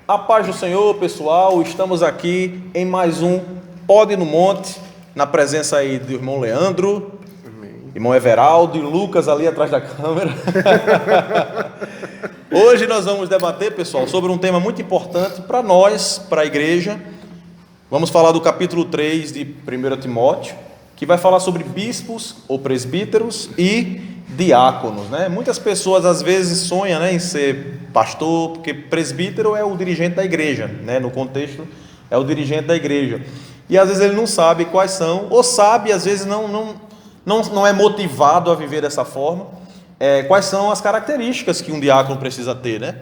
A paz do Senhor, pessoal, estamos aqui em mais um Pode no Monte, na presença aí do irmão Leandro, irmão Everaldo e Lucas ali atrás da câmera. Hoje nós vamos debater, pessoal, sobre um tema muito importante para nós, para a igreja. Vamos falar do capítulo 3 de 1 Timóteo, que vai falar sobre bispos ou presbíteros e diáconos, né? Muitas pessoas às vezes sonham, né, em ser pastor, porque presbítero é o dirigente da igreja, né? No contexto é o dirigente da igreja, e às vezes ele não sabe quais são, ou sabe, às vezes não é motivado a viver dessa forma, quais são as características que um diácono precisa ter, né?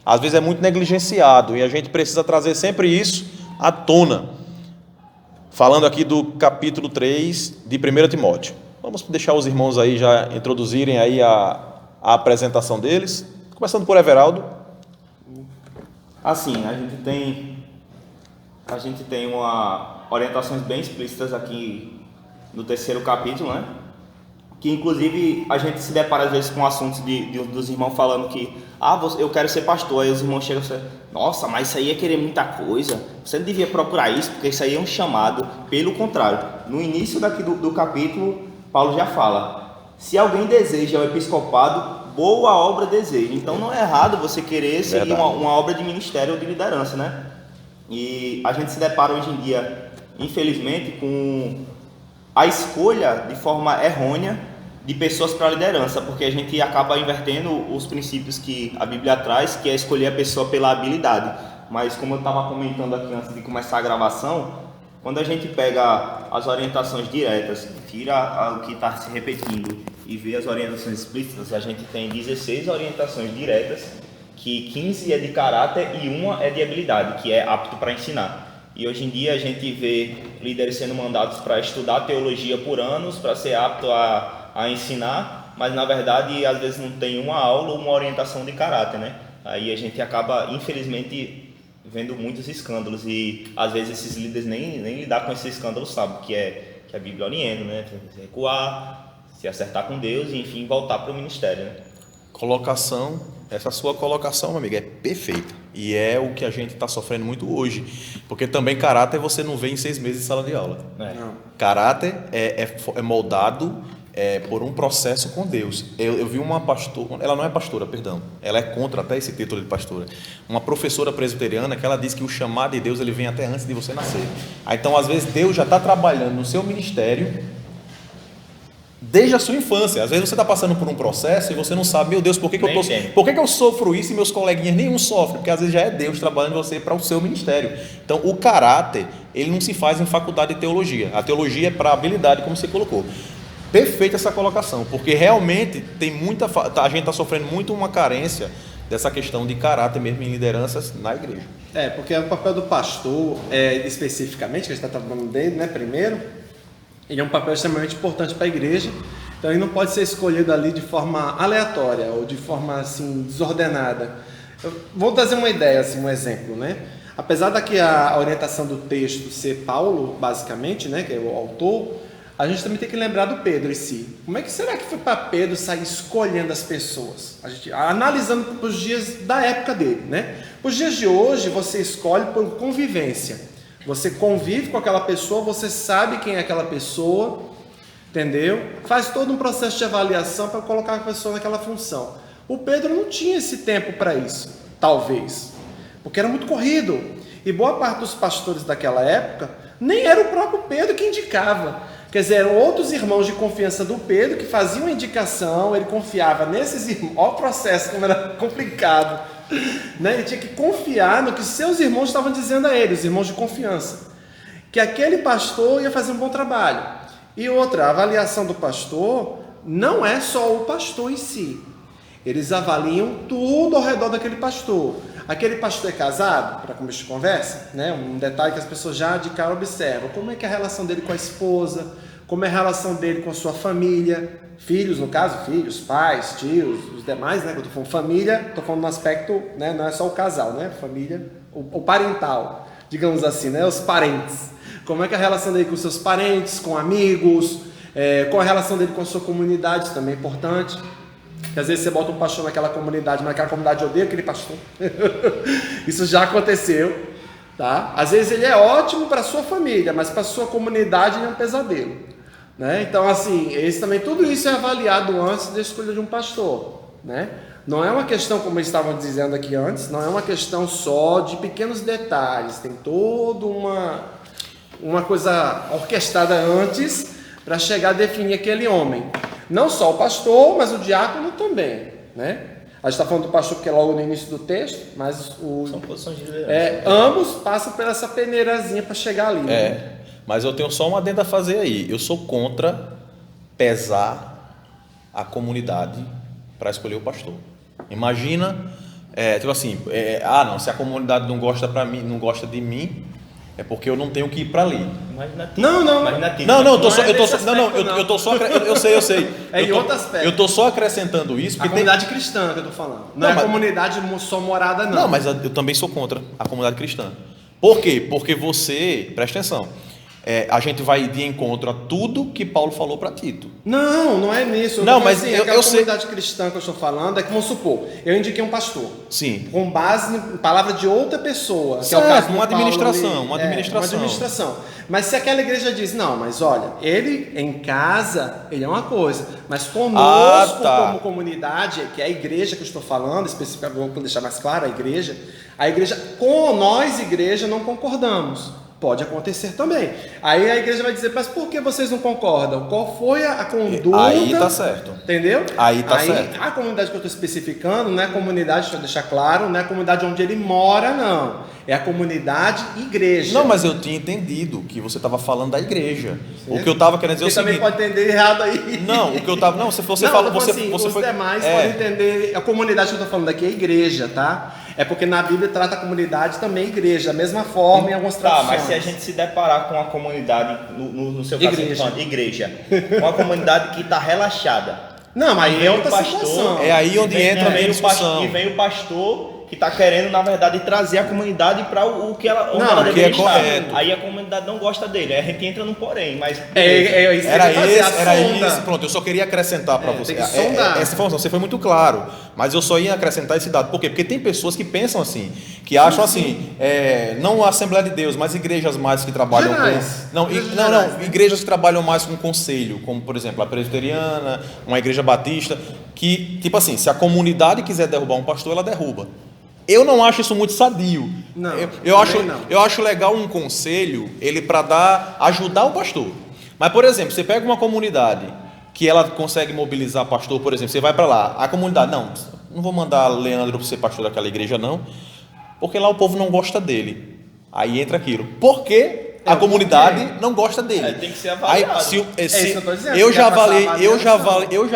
Às vezes é muito negligenciado, e a gente precisa trazer sempre isso à tona, falando aqui do capítulo 3 de 1 Timóteo. Vamos deixar os irmãos aí já introduzirem aí a apresentação deles, começando por Everaldo. Assim, a gente tem orientações bem explícitas aqui no terceiro capítulo, né? Que inclusive a gente se depara às vezes com assuntos dos irmãos falando que eu quero ser pastor, aí os irmãos chegam e falam, nossa, mas isso aí é querer muita coisa, você não devia procurar isso, porque isso aí é um chamado. Pelo contrário, no início daqui do capítulo, Paulo já fala, se alguém deseja o episcopado, boa obra deseja. Então não é errado você querer seguir uma obra de ministério ou de liderança, né? E a gente se depara hoje em dia, infelizmente, com a escolha de forma errônea de pessoas para a liderança, porque a gente acaba invertendo os princípios que a Bíblia traz, que é escolher a pessoa pela habilidade. Mas como eu estava comentando aqui antes de começar a gravação, quando a gente pega as orientações diretas, tira o que está se repetindo e vê as orientações explícitas, a gente tem 16 orientações diretas, que 15 é de caráter e uma é de habilidade, que é apto para ensinar. E hoje em dia a gente vê líderes sendo mandados para estudar teologia por anos, para ser apto a ensinar, mas na verdade às vezes não tem uma aula ou uma orientação de caráter, né? Aí a gente acaba, infelizmente, vendo muitos escândalos, e às vezes esses líderes nem lidar com esses escândalos, sabe? Que a Bíblia orienta, né? Se recuar, se acertar com Deus e enfim voltar para o ministério, né? Colocação, essa sua colocação, meu amigo, é perfeita, e é o que a gente está sofrendo muito hoje, porque também caráter você não vê em 6 meses de sala de aula. Caráter é moldado por um processo com Deus. Eu vi uma pastora, ela não é pastora, perdão, ela é contra até esse título de pastora, uma professora presbiteriana, que ela diz que o chamado de Deus ele vem até antes de você nascer. Então às vezes Deus já está trabalhando no seu ministério desde a sua infância. Às vezes você está passando por um processo e você não sabe, meu Deus, por que eu sofro isso e meus coleguinhas nenhum sofrem? Porque às vezes já é Deus trabalhando em você para o seu ministério. Então o caráter, ele não se faz em faculdade de teologia. A teologia é para habilidade, como você colocou. Perfeita essa colocação, porque realmente a gente está sofrendo muito uma carência dessa questão de caráter mesmo em lideranças na igreja. Porque o papel do pastor, especificamente, que a gente está trabalhando dele, né, primeiro, ele é um papel extremamente importante para a igreja, então ele não pode ser escolhido ali de forma aleatória ou de forma assim desordenada. Eu vou trazer uma ideia, assim, um exemplo, né? Apesar daqui a orientação do texto ser Paulo, basicamente, né, que é o autor, a gente também tem que lembrar do Pedro em si. Como é que será que foi para Pedro sair escolhendo as pessoas? A gente analisando para os dias da época dele, né? Para os dias de hoje, você escolhe por convivência. Você convive com aquela pessoa, você sabe quem é aquela pessoa, entendeu? Faz todo um processo de avaliação para colocar a pessoa naquela função. O Pedro não tinha esse tempo para isso, talvez, porque era muito corrido. E boa parte dos pastores daquela época, nem era o próprio Pedro que indicava. Quer dizer, eram outros irmãos de confiança do Pedro que faziam a indicação, ele confiava nesses irmãos. Olha o processo, como era complicado. Né? Ele tinha que confiar no que seus irmãos estavam dizendo a ele, os irmãos de confiança, que aquele pastor ia fazer um bom trabalho. E outra, a avaliação do pastor não é só o pastor em si, eles avaliam tudo ao redor daquele pastor. Aquele pastor é casado, para começo de conversa, né? Um detalhe que as pessoas já de cara observam, como é que é a relação dele com a esposa, como é a relação dele com a sua família, filhos, no caso, filhos, pais, tios, os demais, né? Quando eu tô falando família, tô falando no aspecto, né? Não é só o casal, né? Família, o parental, digamos assim, né? Os parentes. Como é que é a relação dele com seus parentes, com amigos, qual a relação dele com a sua comunidade, também é importante. Que às vezes você bota um pastor naquela comunidade, mas aquela comunidade odeia aquele pastor. Isso já aconteceu, tá? Às vezes ele é ótimo para a sua família, mas para a sua comunidade ele é um pesadelo, né? Então, assim, tudo isso é avaliado antes da escolha de um pastor, né? Não é uma questão, como eles estavam dizendo aqui antes, não é uma questão só de pequenos detalhes, tem toda uma coisa orquestrada antes para chegar a definir aquele homem. Não só o pastor, mas o diácono também, né? A gente está falando do pastor porque é logo no início do texto, mas são posições de liderança. Ambos passam por essa peneirazinha para chegar ali. Né? Mas eu tenho só uma adenda a fazer aí. Eu sou contra pesar a comunidade para escolher o pastor. Imagina, tipo assim, não, se a comunidade não gosta de mim, é porque eu não tenho que ir para ali. Eu sei. Em outro aspecto. Eu tô só acrescentando isso. A comunidade cristã que eu tô falando. Não é a comunidade só morada, não. Não, mas eu também sou contra a comunidade cristã. Por quê? Porque presta atenção, a gente vai de encontro a tudo que Paulo falou para Tito. Não é nisso. Não, mas assim, a comunidade cristã que eu estou falando é que, vamos supor, eu indiquei um pastor. Sim. Com base em palavra de outra pessoa. Certo, que é o caso uma administração. Mas se aquela igreja diz, não, mas olha, ele em casa, ele é uma coisa, mas conosco como comunidade, que é a igreja que eu estou falando, especificamente, vou deixar mais claro, a igreja, com nós, igreja, não concordamos. Pode acontecer também. Aí a igreja vai dizer, mas por que vocês não concordam? Qual foi a conduta? Aí tá certo. Entendeu? Aí certo. A comunidade que eu estou especificando não é a comunidade, deixa eu deixar claro, não é a comunidade onde ele mora, não. É a comunidade igreja. Não, mas eu tinha entendido que você estava falando da igreja. Certo. O que eu estava querendo dizer é o seguinte... Você também pode entender errado aí. Não, o que eu estava... Não, se você fala... Você os demais podem entender... A comunidade que eu estou falando aqui é igreja, tá? É porque na Bíblia trata a comunidade também igreja, da mesma forma em algumas traduções. Tá, mas se a gente se deparar com uma comunidade, no seu caso, igreja, uma comunidade que está relaxada. Não, mas é outra situação. É aí onde entra a minha discussão. E vem o pastor que está querendo, na verdade, trazer a comunidade para o que ela deveria estar. Correto. Aí a comunidade não gosta dele, aí a gente entra no porém, mas... Era isso, pronto, eu só queria acrescentar para você. Essa informação, você foi muito claro, mas eu só ia acrescentar esse dado. Por quê? Porque tem pessoas que pensam assim, que acham assim, não a Assembleia de Deus, mas igrejas mais que trabalham igrejas que trabalham mais com conselho, como por exemplo a presbiteriana, uma igreja batista, que tipo assim, se a comunidade quiser derrubar um pastor, ela derruba. Eu não acho isso muito sadio. Não, eu acho legal um conselho, ele para ajudar o pastor. Mas, por exemplo, você pega uma comunidade que ela consegue mobilizar pastor, por exemplo, você vai para lá, a comunidade, não vou mandar Leandro para ser pastor daquela igreja não, porque lá o povo não gosta dele. Aí entra aquilo. Por quê? A comunidade não gosta dele. Tem que ser avaliado. Eu já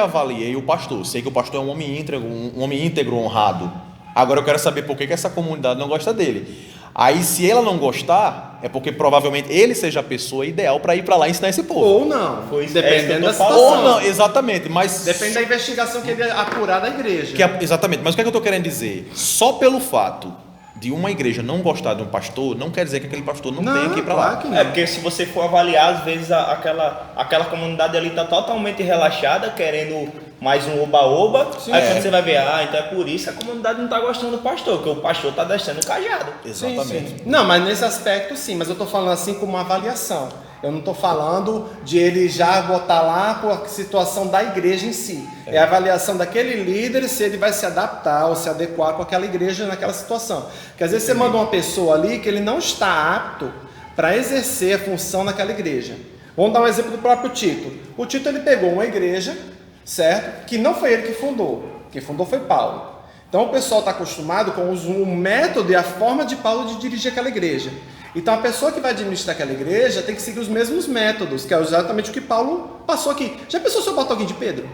avaliei o pastor. Sei que o pastor é um homem íntegro, honrado. Agora eu quero saber por que essa comunidade não gosta dele. Aí se ela não gostar, é porque provavelmente ele seja a pessoa ideal para ir para lá e ensinar esse povo. Ou não. Dependendo da situação. Ou não, exatamente. Mas depende da investigação que ele apurar da igreja. Exatamente. Mas o que é que eu estou querendo dizer? Só pelo fato de uma igreja não gostar de um pastor, não quer dizer que aquele pastor não tenha que ir para lá. Porque se você for avaliar, às vezes aquela comunidade ali está totalmente relaxada, querendo mais um oba-oba. Aí quando você vai ver, então é por isso que a comunidade não está gostando do pastor, porque o pastor está descendo o cajado. Exatamente. Sim. Não, mas nesse aspecto sim, mas eu estou falando assim como uma avaliação. Eu não estou falando de ele já botar lá por a situação da igreja em si. É a avaliação daquele líder, se ele vai se adaptar ou se adequar com aquela igreja naquela situação. Porque às vezes você manda uma pessoa ali que ele não está apto para exercer a função naquela igreja. Vamos dar um exemplo do próprio Tito. O Tito ele pegou uma igreja, certo? Que não foi ele que fundou. Quem fundou foi Paulo. Então o pessoal está acostumado com o método e a forma de Paulo de dirigir aquela igreja. Então a pessoa que vai administrar aquela igreja tem que seguir os mesmos métodos, que é exatamente o que Paulo passou aqui. Já pensou se eu botar alguém de Pedro?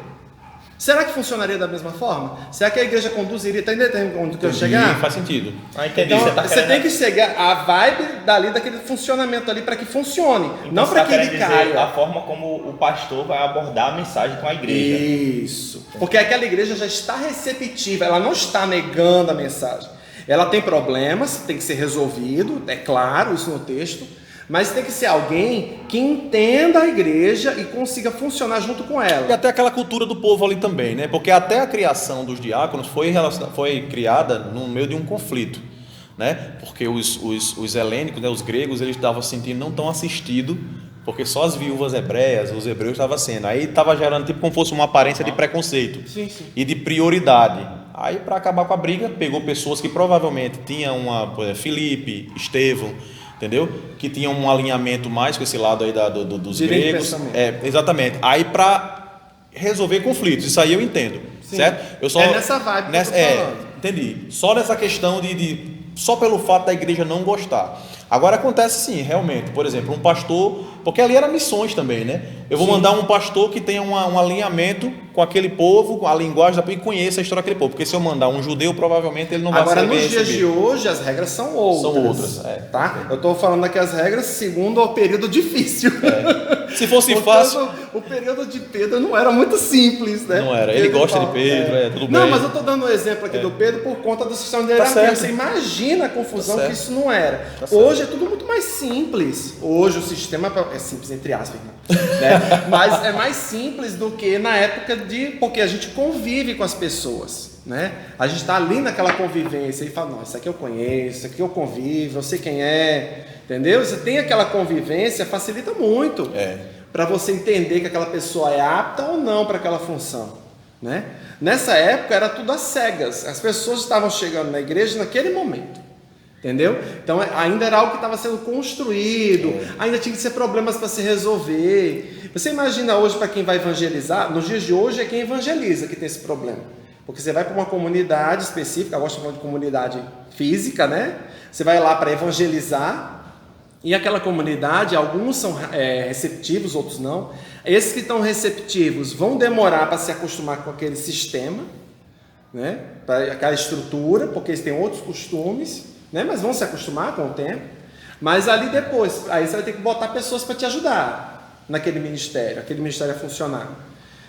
Será que funcionaria da mesma forma? Será que a igreja conduziria? Está entendendo onde eu chegar? Faz sentido. Entendi. Então você tem que chegar a vibe dali, daquele funcionamento ali para que funcione, então, não para que ele caia. A forma como o pastor vai abordar a mensagem com a igreja. Isso. Porque aquela igreja já está receptiva, ela não está negando a mensagem. Ela tem problemas, tem que ser resolvido, é claro isso no texto, Mas tem que ser alguém que entenda a igreja e consiga funcionar junto com ela. E até aquela cultura do povo ali também, né? Porque até a criação dos diáconos foi criada no meio de um conflito, né? Porque os helênicos, né, os gregos, eles estavam sentindo não tão assistidos, porque só as viúvas hebreias, os hebreus estavam sendo. Aí estava gerando tipo como fosse uma aparência de preconceito e de prioridade. Aí, para acabar com a briga, pegou pessoas que provavelmente tinham Filipe, Estevão, entendeu? Que tinham um alinhamento mais com esse lado aí dos gregos. Exatamente. Aí, para resolver conflitos, isso aí eu entendo, certo? Eu só, nessa vibe que eu tô falando. Entendi. Só nessa questão só pelo fato da igreja não gostar. Agora acontece sim, realmente. Por exemplo, um pastor, porque ali era missões também, né? Eu vou mandar um pastor que tenha um alinhamento com aquele povo, com a linguagem e conheça a história daquele povo. Porque se eu mandar um judeu, provavelmente ele não vai ser bem recebido. Agora, nos dias de hoje, as regras são outras. São outras, tá? Eu estou falando aqui as regras segundo o período difícil. Se fosse fácil... O período de Pedro não era muito simples, né? Não era. Ele gosta de Pedro, tudo bem. Não, mas eu estou dando um exemplo aqui do Pedro por conta do sistema de hierarquia. Você imagina a confusão que isso não era. Hoje é tudo muito mais simples. Hoje o sistema é simples, entre aspas, né? Mas é mais simples do que na época porque a gente convive com as pessoas, né? A gente está ali naquela convivência e fala, não, isso aqui eu conheço, isso aqui eu convivo, eu sei quem é, entendeu? Você tem aquela convivência, facilita muito para você entender que aquela pessoa é apta ou não para aquela função, né? Nessa época era tudo às cegas, as pessoas estavam chegando na igreja naquele momento, entendeu? Então ainda era algo que estava sendo construído, ainda tinha que ser problemas para se resolver. Você imagina hoje para quem vai evangelizar, nos dias de hoje é quem evangeliza que tem esse problema, porque você vai para uma comunidade específica, eu gosto de falar de comunidade física, né? Você vai lá para evangelizar e aquela comunidade, alguns são receptivos, outros não. Esses que estão receptivos vão demorar para se acostumar com aquele sistema, né? Para aquela estrutura, porque eles têm outros costumes, né? Mas vão se acostumar com o tempo. Mas ali depois, aí você vai ter que botar pessoas para te ajudar naquele ministério, aquele ministério a funcionar.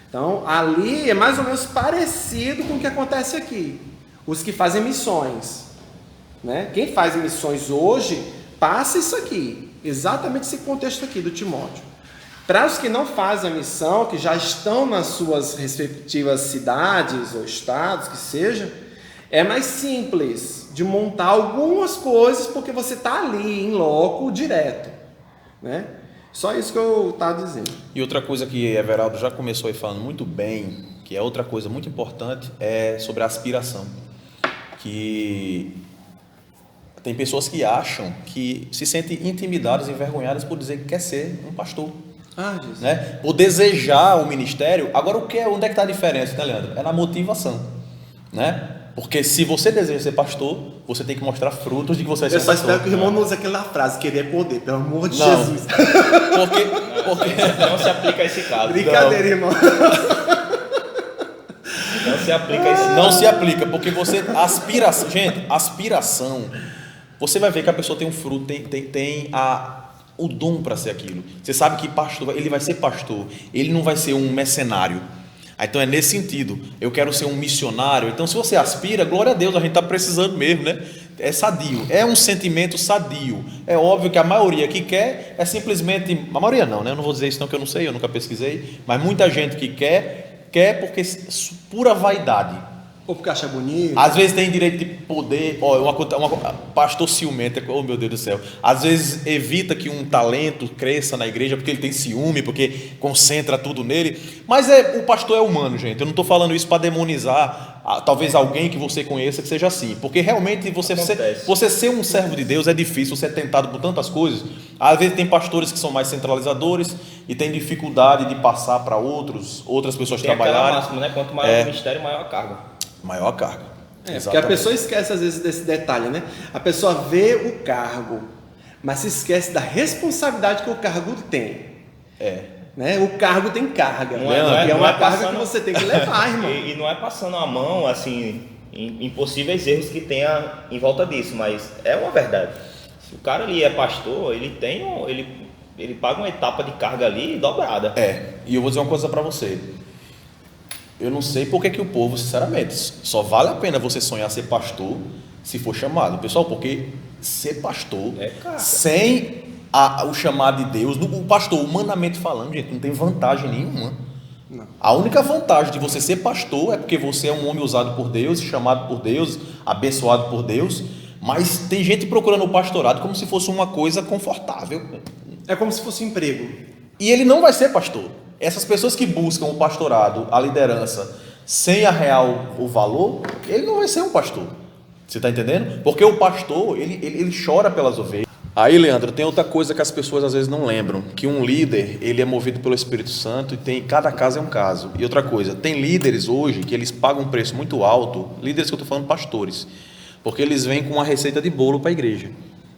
Então, ali é mais ou menos parecido com o que acontece aqui. Os que fazem missões, né? Quem faz missões hoje, passa isso aqui, exatamente esse contexto aqui do Timóteo. Para os que não fazem a missão, que já estão nas suas respectivas cidades ou estados, que seja, é mais simples de montar algumas coisas, porque você está ali em loco direto, né? Só isso que eu estava dizendo. E outra coisa que Everaldo já começou aí falando muito bem, que é outra coisa muito importante, é sobre a aspiração. Que tem pessoas que acham que se sentem intimidadas e envergonhadas por dizer que quer ser um pastor. Jesus. Né? Por desejar o ministério. Agora, onde é que está a diferença, né, Leandro? É na motivação, né? Porque se você deseja ser pastor, você tem que mostrar frutos de que você vai ser pastor. Eu só espero que o irmão não use aquela frase, querer poder, pelo amor de não. Jesus. Porque não se aplica a esse caso. Brincadeira, irmão. Não se aplica a esse caso. Não se aplica, porque você... Aspiração, gente, aspiração... Você vai ver que a pessoa tem um fruto, tem o dom para ser aquilo. Você sabe que pastor, ele vai ser pastor, ele não vai ser um mercenário. Então é nesse sentido, eu quero ser um missionário. Então se você aspira, glória a Deus, a gente está precisando mesmo, né? É sadio, é um sentimento sadio. É óbvio que a maioria que quer é simplesmente, a maioria não, né? Eu não vou dizer isso não, que eu não sei, eu nunca pesquisei, mas muita gente que quer porque pura vaidade. Ou porque acha bonito. Às vezes tem direito de poder, pastor ciumento, oh meu Deus do céu, às vezes evita que um talento cresça na igreja porque ele tem ciúme, porque concentra tudo nele, mas o pastor é humano, gente, eu não estou falando isso para demonizar talvez alguém que você conheça que seja assim, porque realmente você ser um servo de Deus é difícil, você é tentado por tantas coisas. Às vezes tem pastores que são mais centralizadores e tem dificuldade de passar para outras pessoas trabalharem. Máximo, né? Quanto maior o ministério, maior a carga. Maior carga. Porque a pessoa esquece às vezes desse detalhe, né? A pessoa vê o cargo, mas se esquece da responsabilidade que o cargo tem. Né? O cargo tem carga. É uma carga que você tem que levar, irmão. E não é passando a mão, assim, em possíveis erros que tenha em volta disso, mas é uma verdade. Se o cara ali é pastor, ele paga uma etapa de carga ali dobrada. E eu vou dizer uma coisa para você. Eu não sei porque que o povo, sinceramente, só vale a pena você sonhar ser pastor se for chamado. Pessoal, porque ser pastor sem o chamado de Deus. O pastor, humanamente falando, gente, não tem vantagem nenhuma. Não. A única vantagem de você ser pastor é porque você é um homem usado por Deus, chamado por Deus, abençoado por Deus. Mas tem gente procurando o pastorado como se fosse uma coisa confortável. É como se fosse um emprego. E ele não vai ser pastor. Essas pessoas que buscam o pastorado, a liderança, sem o valor, ele não vai ser um pastor. Você está entendendo? Porque o pastor, ele chora pelas ovelhas. Aí, Leandro, tem outra coisa que as pessoas às vezes não lembram, que um líder, ele é movido pelo Espírito Santo e cada caso é um caso. E outra coisa, tem líderes hoje que eles pagam um preço muito alto, líderes que eu estou falando pastores, porque eles vêm com uma receita de bolo para a igreja,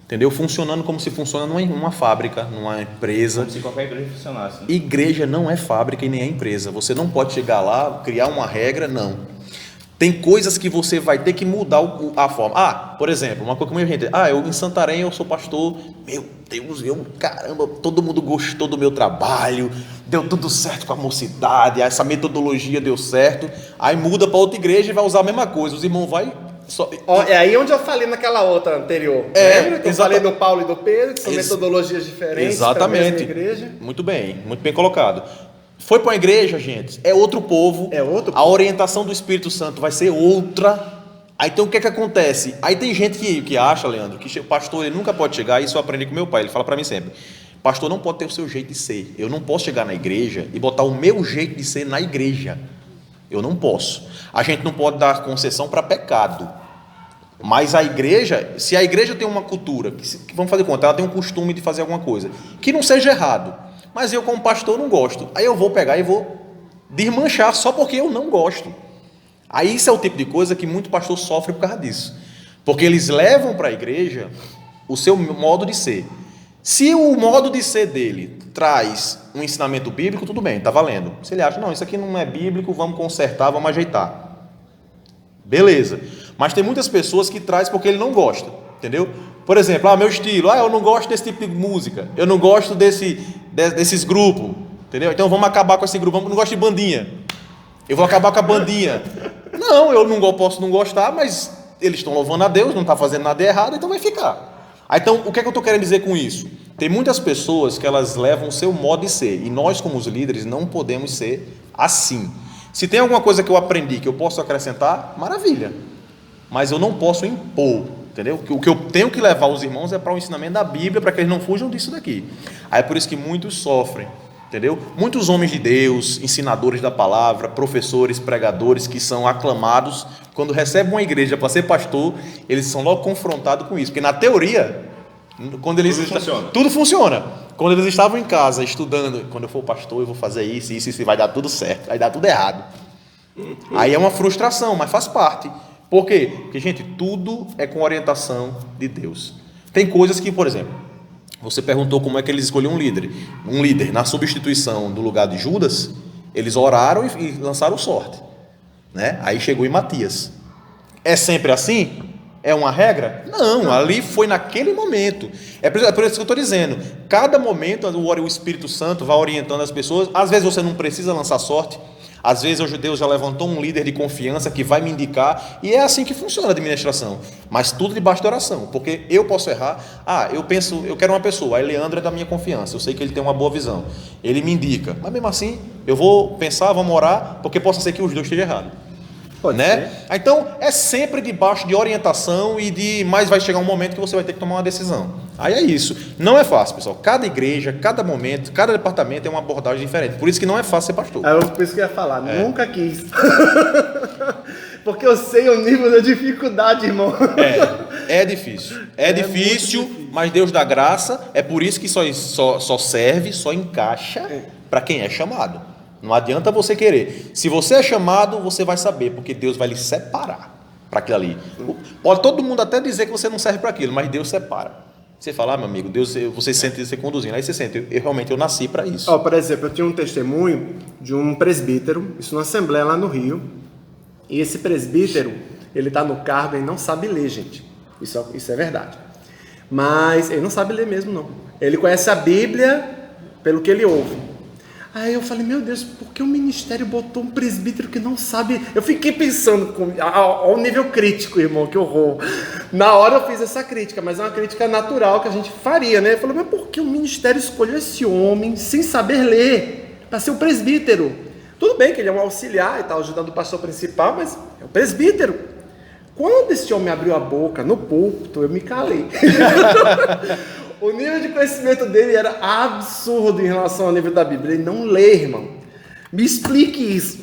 entendeu? Funcionando como se funciona numa fábrica, numa empresa. Como se qualquer igreja funcionasse. Igreja não é fábrica e nem é empresa. Você não pode chegar lá, criar uma regra, não. Tem coisas que você vai ter que mudar a forma. Por exemplo, uma coisa que muita gente... eu em Santarém eu sou pastor, meu Deus, caramba, todo mundo gostou do meu trabalho, deu tudo certo com a mocidade, essa metodologia deu certo, aí muda para outra igreja e vai usar a mesma coisa, os irmãos vai... É aí onde eu falei naquela outra anterior. Lembra que eu falei do Paulo e do Pedro, que são metodologias diferentes. Exatamente. Igreja. Muito bem colocado. Foi para uma igreja, gente, é outro povo. A orientação do Espírito Santo vai ser outra. Aí então o que é que acontece? Aí tem gente que acha, Leandro, que o pastor ele nunca pode chegar, isso eu aprendi com meu pai, ele fala para mim sempre: pastor não pode ter o seu jeito de ser. Eu não posso chegar na igreja e botar o meu jeito de ser na igreja. Eu não posso. A gente não pode dar concessão para pecado. Mas a igreja, se a igreja tem uma cultura, que vamos fazer conta, ela tem um costume de fazer alguma coisa, que não seja errado, mas eu como pastor não gosto, aí eu vou pegar e vou desmanchar só porque eu não gosto. Aí isso é o tipo de coisa que muito pastor sofre por causa disso, porque eles levam para a igreja o seu modo de ser. Se o modo de ser dele traz um ensinamento bíblico, tudo bem, está valendo. Se ele acha, não, isso aqui não é bíblico, vamos consertar, vamos ajeitar. Beleza. Mas tem muitas pessoas que traz porque ele não gosta, entendeu? Por exemplo, meu estilo, eu não gosto desse tipo de música, eu não gosto desses grupos, entendeu? Então vamos acabar com esse grupo, eu não gosto de bandinha, eu vou acabar com a bandinha. Não, eu não posso não gostar, mas eles estão louvando a Deus, não está fazendo nada errado, então vai ficar. Então, o que é que eu estou querendo dizer com isso? Tem muitas pessoas que elas levam o seu modo de ser, e nós como os líderes não podemos ser assim. Se tem alguma coisa que eu aprendi que eu posso acrescentar, maravilha, mas eu não posso impor, entendeu? O que eu tenho que levar os irmãos é para o ensinamento da Bíblia, para que eles não fujam disso daqui. Aí é por isso que muitos sofrem, entendeu? Muitos homens de Deus, ensinadores da palavra, professores, pregadores que são aclamados, quando recebem uma igreja para ser pastor, eles são logo confrontados com isso, porque na teoria, quando eles tudo funciona. Quando eles estavam em casa estudando, quando eu for pastor eu vou fazer isso e vai dar tudo certo, vai dar tudo errado. Aí é uma frustração, mas faz parte. Por quê? Porque, gente, tudo é com orientação de Deus. Tem coisas que, por exemplo, você perguntou como é que eles escolheram um líder. Um líder, na substituição do lugar de Judas, eles oraram e lançaram sorte, né? Aí chegou em Matias. É sempre assim? É uma regra? Não, ali foi naquele momento. É por isso que eu estou dizendo. Cada momento o Espírito Santo vai orientando as pessoas. Às vezes você não precisa lançar sorte. Às vezes o Deus já levantou um líder de confiança que vai me indicar, e é assim que funciona a administração, mas tudo debaixo de oração, porque eu posso errar. Eu quero uma pessoa, aí Leandro é da minha confiança, eu sei que ele tem uma boa visão, ele me indica, mas mesmo assim eu vou pensar, vamos orar, porque possa ser que os dois estejam errados. Né? Então é sempre debaixo de orientação mas vai chegar um momento que você vai ter que tomar uma decisão. Aí é isso. Não é fácil, pessoal. Cada igreja, cada momento, cada departamento tem uma abordagem diferente. Por isso que não é fácil ser pastor. Por isso que eu ia falar, nunca quis. Porque eu sei o nível da dificuldade, irmão. É difícil. É difícil, mas Deus dá graça. É por isso que só serve, só encaixa para quem é chamado. Não adianta você querer. Se você é chamado, você vai saber, porque Deus vai lhe separar para aquilo ali. Pode todo mundo até dizer que você não serve para aquilo, mas Deus separa. Você fala, meu amigo, Deus, você sente você conduzindo. Aí você sente, eu nasci para isso. Por exemplo, eu tinha um testemunho de um presbítero, isso numa assembleia lá no Rio. E esse presbítero, ele está no cargo e não sabe ler, gente. Isso é verdade. Mas ele não sabe ler mesmo, não. Ele conhece a Bíblia pelo que ele ouve. Aí eu falei, meu Deus, por que o ministério botou um presbítero que não sabe? Eu fiquei pensando ao nível crítico, irmão, que horror. Na hora eu fiz essa crítica, mas é uma crítica natural que a gente faria, né? Eu falei, mas por que o ministério escolheu esse homem sem saber ler para ser o presbítero? Tudo bem que ele é um auxiliar e está ajudando o pastor principal, mas é o presbítero. Quando esse homem abriu a boca no púlpito, eu me calei. O nível de conhecimento dele era absurdo em relação ao nível da Bíblia. Ele não lê, irmão. Me explique isso.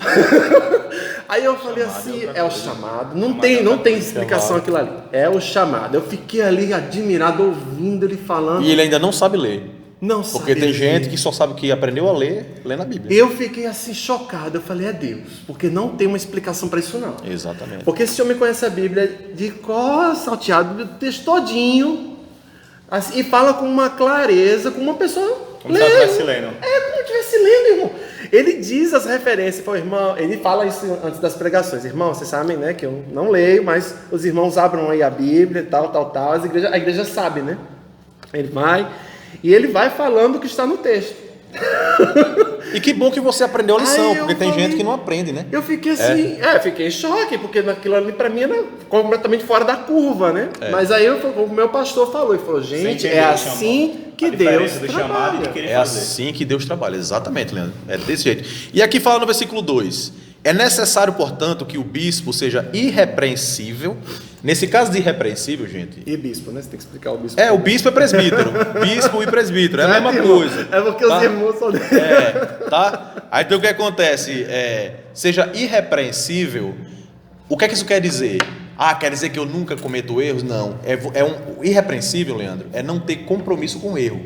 Aí eu falei assim, é o chamado. Não tem explicação aquilo ali. É o chamado. Eu fiquei ali admirado, ouvindo ele falando. E ele ainda não sabe ler. Não sabe. Porque tem gente que só sabe que aprendeu a ler, lê na Bíblia. Eu fiquei assim chocado. Eu falei, é Deus. Porque não tem uma explicação para isso não. Exatamente. Porque esse homem conhece a Bíblia de cor salteado, do texto todinho. Assim, e fala com uma clareza, com uma pessoa como se ela estivesse lendo. Como estivesse lendo, irmão. Ele diz as referências, pô, irmão, ele fala isso antes das pregações. Irmão, vocês sabem, né, que eu não leio, mas os irmãos abram aí a Bíblia, tal. A igreja sabe, né? Ele vai falando o que está no texto. E que bom que você aprendeu a lição, porque tem gente que não aprende, né? Eu fiquei assim, fiquei em choque, porque aquilo ali pra mim era completamente fora da curva, né? Mas aí o meu pastor falou, ele falou, gente, é assim que Deus trabalha. É assim que Deus trabalha, exatamente, Leandro. É desse jeito. E aqui fala no versículo 2, é necessário, portanto, que o bispo seja irrepreensível. Nesse caso de irrepreensível, gente... E bispo, né? Você tem que explicar o bispo. O bispo é presbítero. Bispo e presbítero, é a mesma coisa. É porque os irmãos são... Tá? Aí então o que acontece? Seja irrepreensível. O que é que isso quer dizer? Quer dizer que eu nunca cometo erros? Não. Irrepreensível, Leandro, é não ter compromisso com o erro.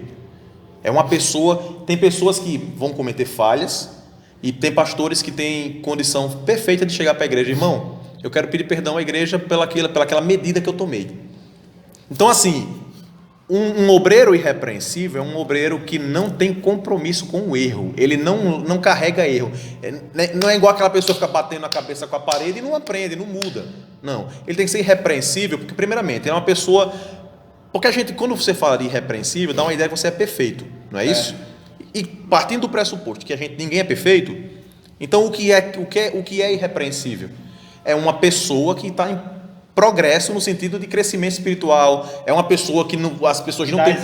É uma pessoa... Tem pessoas que vão cometer falhas e tem pastores que têm condição perfeita de chegar para a igreja. Irmão, eu quero pedir perdão à igreja pelaquela medida que eu tomei. Então, assim, um obreiro irrepreensível é um obreiro que não tem compromisso com o erro. Ele não carrega erro. Não é igual aquela pessoa que fica batendo a cabeça com a parede e não aprende, não muda. Não. Ele tem que ser irrepreensível, porque, primeiramente, é uma pessoa... Porque a gente, quando você fala de irrepreensível, dá uma ideia que você é perfeito, não é isso? E partindo do pressuposto que ninguém é perfeito, então o que é irrepreensível? É uma pessoa que está em progresso no sentido de crescimento espiritual, é uma pessoa que as pessoas não têm,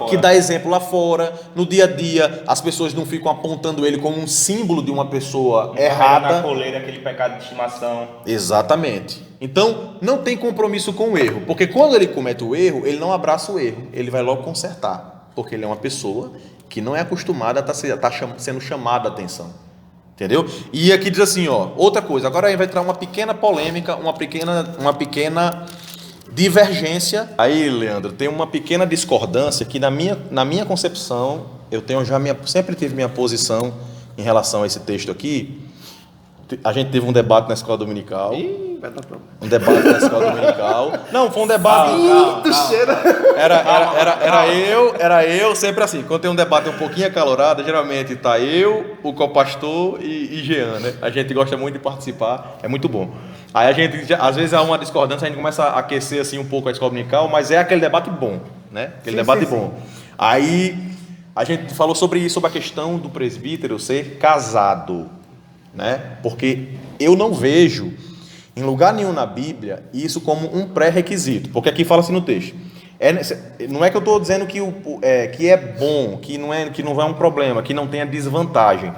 que dá exemplo lá fora, no dia a dia as pessoas não ficam apontando ele como um símbolo de uma pessoa errada. Na coleira, aquele pecado de estimação. Exatamente. Então não tem compromisso com o erro, porque quando ele comete o erro, ele não abraça o erro, ele vai logo consertar, porque ele é uma pessoa que não é acostumada a estar sendo chamada a atenção. Entendeu? E aqui diz assim, outra coisa, agora aí vai entrar uma pequena polêmica, uma pequena divergência. Aí, Leandro, tem uma pequena discordância que na minha concepção, sempre tive minha posição em relação a esse texto aqui. A gente teve um debate na escola dominical. Vai dar problema. Um debate na escola dominical. Não, foi um debate. Era eu, sempre assim. Quando tem um debate um pouquinho acalorado, geralmente tá eu, o co-pastor e Jean, né? A gente gosta muito de participar, é muito bom. Aí a gente, às vezes há uma discordância, a gente começa a aquecer assim um pouco a escola dominical, mas é aquele debate bom, né? Aquele debate bom. Aí a gente falou sobre isso, sobre a questão do presbítero ser casado, né? Porque eu não vejo em lugar nenhum na Bíblia isso como um pré-requisito, porque aqui fala assim no texto. Não é que eu estou dizendo que é bom, que não é um problema, que não tenha desvantagem,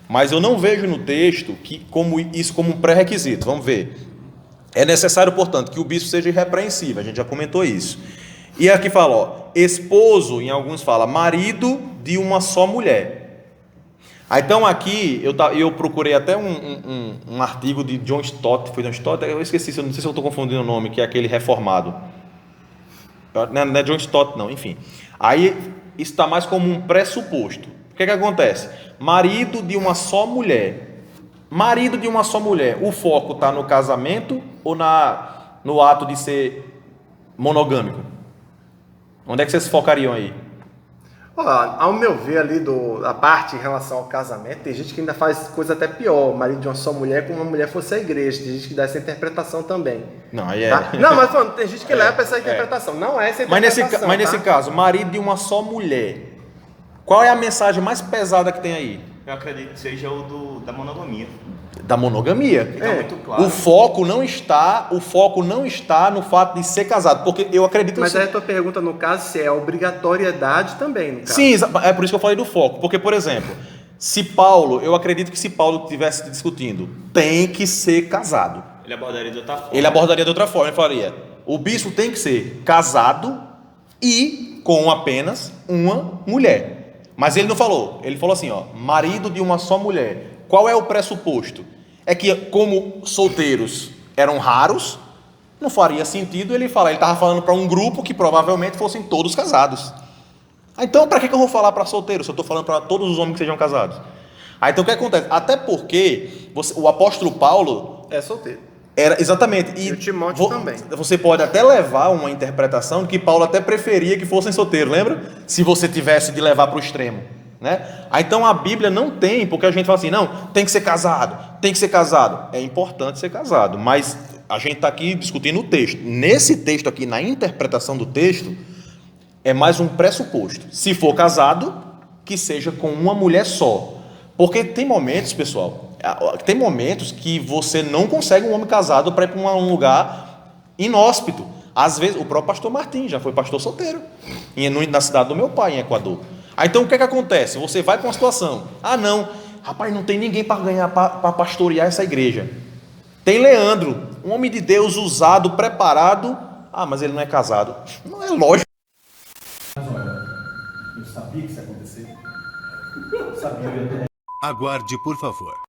mas eu não vejo no texto isso como um pré-requisito. Vamos ver. É necessário, portanto, que o bispo seja irrepreensível, a gente já comentou isso. E aqui fala, esposo, em alguns fala, marido de uma só mulher. Então aqui, eu procurei até um artigo de John Stott, foi John Stott? Eu esqueci, não sei se eu estou confundindo o nome, que é aquele reformado. Não é John Stott não, enfim. Aí, isso está mais como um pressuposto. O que acontece? Marido de uma só mulher. Marido de uma só mulher, o foco está no casamento ou no ato de ser monogâmico? Onde é que vocês focariam aí? Ao meu ver ali a parte em relação ao casamento, tem gente que ainda faz coisa até pior, marido de uma só mulher, como uma mulher fosse a igreja, tem gente que dá essa interpretação também. Não, aí é... Tá? Não, mas falando, tem gente que leva para essa interpretação, não é essa interpretação. Mas nesse caso, marido de uma só mulher, qual é a mensagem mais pesada que tem aí? Eu acredito que seja o da monogamia. Da monogamia. Fica muito claro. O foco não está no fato de ser casado, porque eu acredito. Mas aí a tua pergunta no caso se é obrigatoriedade também, no caso. Sim, é por isso que eu falei do foco, porque por exemplo, eu acredito que se Paulo estivesse discutindo, tem que ser casado. Ele abordaria de outra forma. Ele abordaria de outra forma, ele falaria: o bispo tem que ser casado e com apenas uma mulher. Mas ele não falou, ele falou assim, marido de uma só mulher. Qual é o pressuposto? É que como solteiros eram raros, não faria sentido ele falar, ele estava falando para um grupo que provavelmente fossem todos casados. Então, para que eu vou falar para solteiros se eu estou falando para todos os homens que sejam casados? Então, o que acontece? Até porque o apóstolo Paulo É solteiro. era exatamente. E o Timóteo também. Você pode até levar uma interpretação de que Paulo até preferia que fossem solteiros, lembra? Se você tivesse de levar para o extremo, né? Então a Bíblia não tem, porque a gente fala assim, não, tem que ser casado, tem que ser casado. É importante ser casado, mas a gente está aqui discutindo o texto. Nesse texto aqui, na interpretação do texto, é mais um pressuposto. Se for casado, que seja com uma mulher só. Porque tem momentos, pessoal, tem momentos que você não consegue um homem casado para ir para um lugar inóspito. Às vezes, o próprio pastor Martim já foi pastor solteiro, na cidade do meu pai, em Equador. Então, o que acontece? Você vai para uma situação, não, rapaz, não tem ninguém para ganhar, para pastorear essa igreja. Tem Leandro, um homem de Deus usado, preparado, mas ele não é casado. Não é lógico. Mas olha, eu sabia que isso ia acontecer. Eu sabia. Aguarde, por favor.